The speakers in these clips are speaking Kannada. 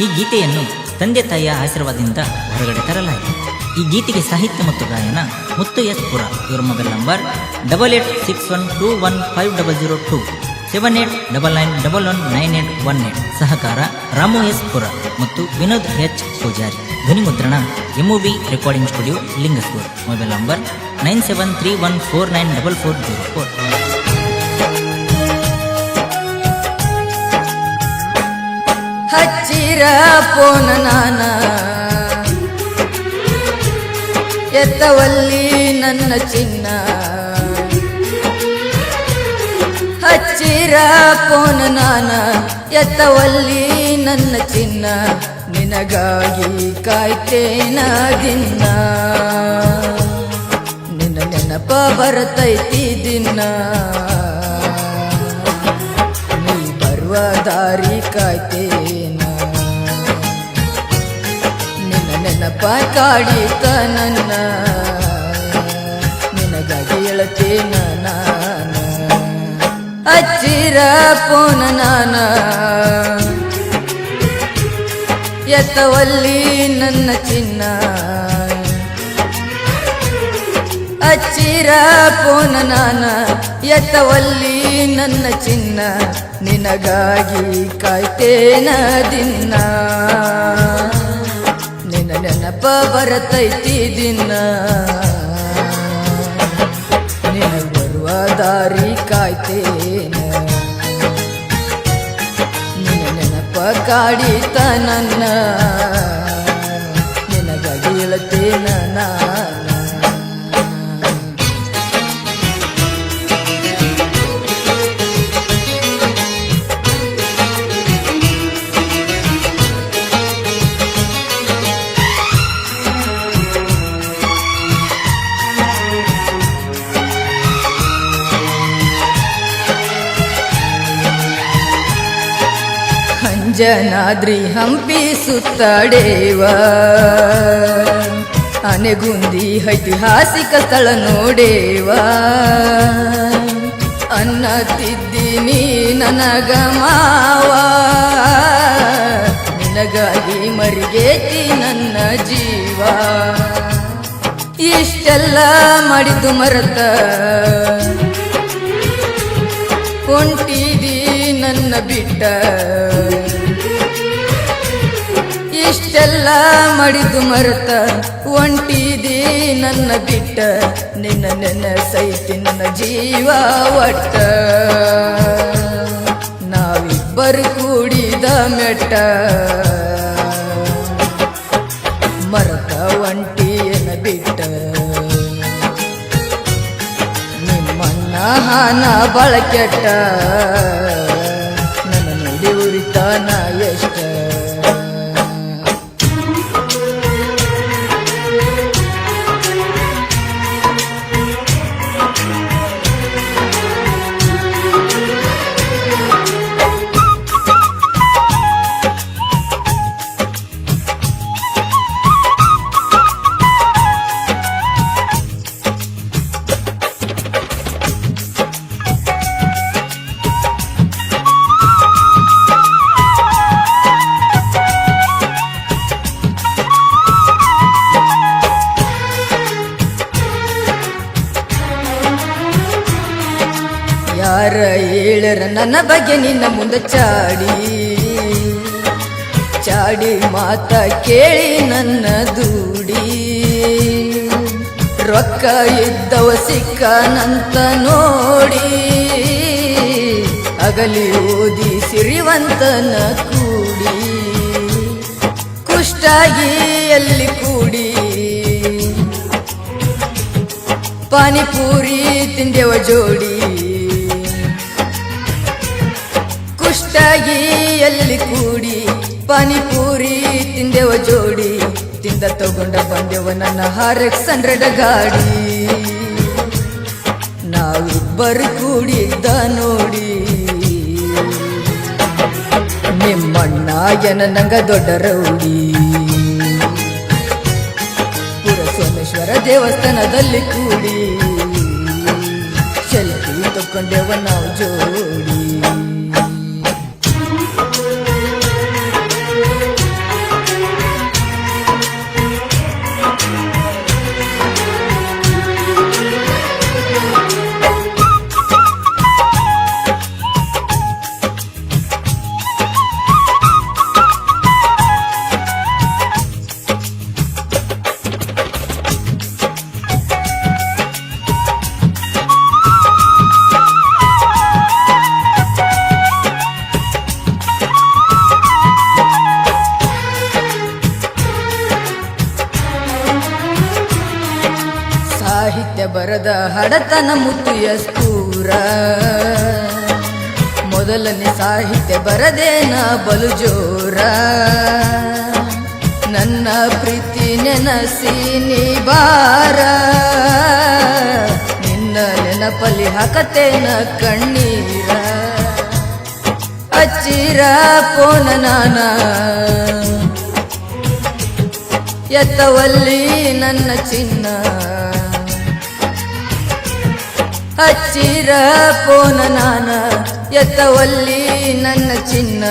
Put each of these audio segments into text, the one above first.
ಈ ಗೀತೆಯನ್ನು ತಂದೆ ತಾಯಿಯ ಆಶೀರ್ವಾದದಿಂದ ಹೊರಗಡೆ ತರಲಾಗಿದೆ. ಈ ಗೀತೆಗೆ ಸಾಹಿತ್ಯ ಮತ್ತು ಗಾಯನ ಮುತ್ತು ಎಸ್ ಪುರ. ಇವರ ಮೊಬೈಲ್ ನಂಬರ್ 8861215002 7899119818. ಸಹಕಾರ ರಾಮು ಎಸ್ ಪುರ ಮತ್ತು ವಿನೋದ್ ಎಚ್ ಪೂಜಾರಿ. ಧ್ವನಿ ಮುದ್ರಣ MOV recording studio Lingaspur. Mobile number 9731494404. ಹಚ್ಚಿರ ಪೋನ ನಾನ ಎತ್ತವಲ್ಲಿ ನನ್ನ ಚಿನ್ನ, ಹಚ್ಚಿರ ಪೋನ ನಾನ ಎತ್ತವಲ್ಲಿ ನನ್ನ ಚಿನ್ನ, ನಿನಗಾಗಿ ಕಾಯ್ತೇನ ದಿನ, ನಿನ್ನ ನೆನಪ ಬರತೈತಿ ದಿನ, ನೀ ಬರುವ ದಾರಿ ಕಾಯ್ತೇನ, ನಿನ್ನ ನೆನಪ ಕಾಡಿತ ನನ್ನ, ನಿನಗಾಗಿ ಹೇಳ್ತೇನ ನಾನ. ಹಚ್ಚಿರ ಪೋನ ನಾನ ಎತ್ತವಲ್ಲಿ ನನ್ನ ಚಿನ್ನ, ಹಚ್ಚಿರ ಪೋನ ನಾನ ಎತ್ತವಲ್ಲಿ ನನ್ನ ಚಿನ್ನ, ನಿನಗಾಗಿ ಕಾಯ್ತೇನ ದಿನ, ನಿನ್ನ ನೆನಪ ಬರತೈತಿ ದಿನ, ನಿನಗ ಬರುವ ದಾರಿ ಕಾಯ್ತೇನ, ನಿನ್ನ ನೆನಪ ಕಾಡಿತ ನನ್ನ, ನಿನಗಾಗಿ ಹೇಳ್ತೇನ ನಾನ. ಅಂಜನಾದ್ರಿ ಹಂಪಿ ಸುತ್ತಾಡೇವ, ಆನೆಗುಂದಿ ಐತಿಹಾಸಿಕ ಸ್ಥಳ ನೋಡೇವ, ಅನ್ನತಿದ್ದೀನಿ ನನಗ ಮಾವ, ನಿನಗಾಗಿ ಮರಿಗೇತಿ ನನ್ನ ಜೀವ, ಇಷ್ಟೆಲ್ಲ ಮಾಡಿದ್ದು ಮರತ ಹೊಂಟಿದಿ ನನ್ನ ಬಿಟ್ಟ, ಇಷ್ಟೆಲ್ಲ ಮಾಡಿದ್ದು ಮರತ ಹೊಂಟಿದಿ ನನ್ನ ಬಿಟ್ಟ, ನಿನ್ನ ನೆನಸೈತಿ ನನ್ನ ಜೀವ ಒಟ್ಟ, ನಾವಿಬ್ಬರು ಕೂಡಿದ ಮೆಟ್ಟ, ಮರತ ಒಂಟಿಯನ ಬಿಟ್ಟ, ನಿಮ್ಮನ್ನ ಹಾನ ಬಳಕೆಟ್ಟ, ನನ್ನ ನೋಡಿ ಉರಿತಾನ ಎಷ್ಟ. ಯಾರ ಹೇಳರ ನನ್ನ ಬಗ್ಗೆ ನಿನ್ನ ಮುಂದೆ ಚಾಡಿ, ಚಾಡಿ ಮಾತ ಕೇಳಿ ನನ್ನ ದೂಡಿ, ರೊಕ್ಕ ಇದ್ದವ ಸಿಕ್ಕನಂತ ನೋಡಿ, ಅಗಲಿ ಓದಿ ಸಿರಿವಂತನ ಕೂಡಿ, ಕುಷ್ಟಾಗಿ ಎಲ್ಲಿ ಕೂಡಿ, ಪಾನಿಪೂರಿ ತಿಂದೆವ ಜೋಡಿ, ಕುಷ್ಟಾಗಿ ಎಲ್ಲಿ ಕೂಡಿ, ಪಾನಿಪೂರಿ ತಿಂದೆವ ಜೋಡಿ, ತಿಂದ ತಗೊಂಡ ಬಂದೆವ ನನ್ನ RX100 ಗಾಡಿ, ನಾವಿಬ್ಬರು ಕೂಡಿದ್ದ ನೋಡಿ, ನಿಮ್ಮಣ್ಣ ನಂಗ ದೊಡ್ಡ ರೌಡಿ, ಪುರಸೋಮೇಶ್ವರ ದೇವಸ್ಥಾನದಲ್ಲಿ ಕೂಡಿ, ಸೆಲ್ಫಿ ತಕೊಂಡೆವ ನಾವು ಜೋಡಿ. ಬರದ ಹಡತನ ಮುತ್ತು ಎಸ್ಪೂರ ಮೊದಲನೇ ಸಾಹಿತ್ಯ ಬರದೇನ ಬಲು ಜೋರ ನನ್ನ ಪ್ರೀತಿ ನೆನಸಿ ನೀ ಬಾರ ನಿನ್ನ ನೆನಪಲ್ಲಿ ಹಾಕತೇನ ಕಣ್ಣೀರ ಹಚ್ಚಿರ ಪೋನ ನಾನ ಎತ್ತವಲ್ಲಿ ನನ್ನ ಚಿನ್ನ ಹಚ್ಚಿರ ಪೋನ ನಾನ ಎತ್ತವಲ್ಲಿ ನನ್ನ ಚಿನ್ನ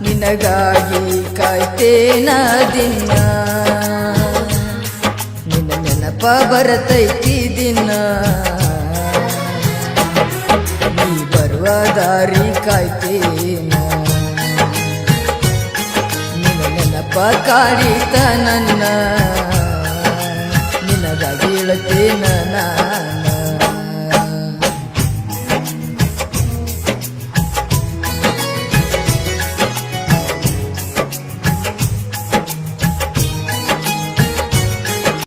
ನಿನಗಾಗಿ ಕಾಯ್ತೇನ ದಿನ ನಿನ್ನ ನೆನಪ ಬರತೈತಿ ದಿನ ನೀ ಬರುವ ದಾರಿ ಕಾಯ್ತೇನ ನಿನ್ನ ನೆನಪ ಕಾಡಿತ ನನ್ನ ನಿನಗಾಗಿ ಹೇಳತೇನ ನಾ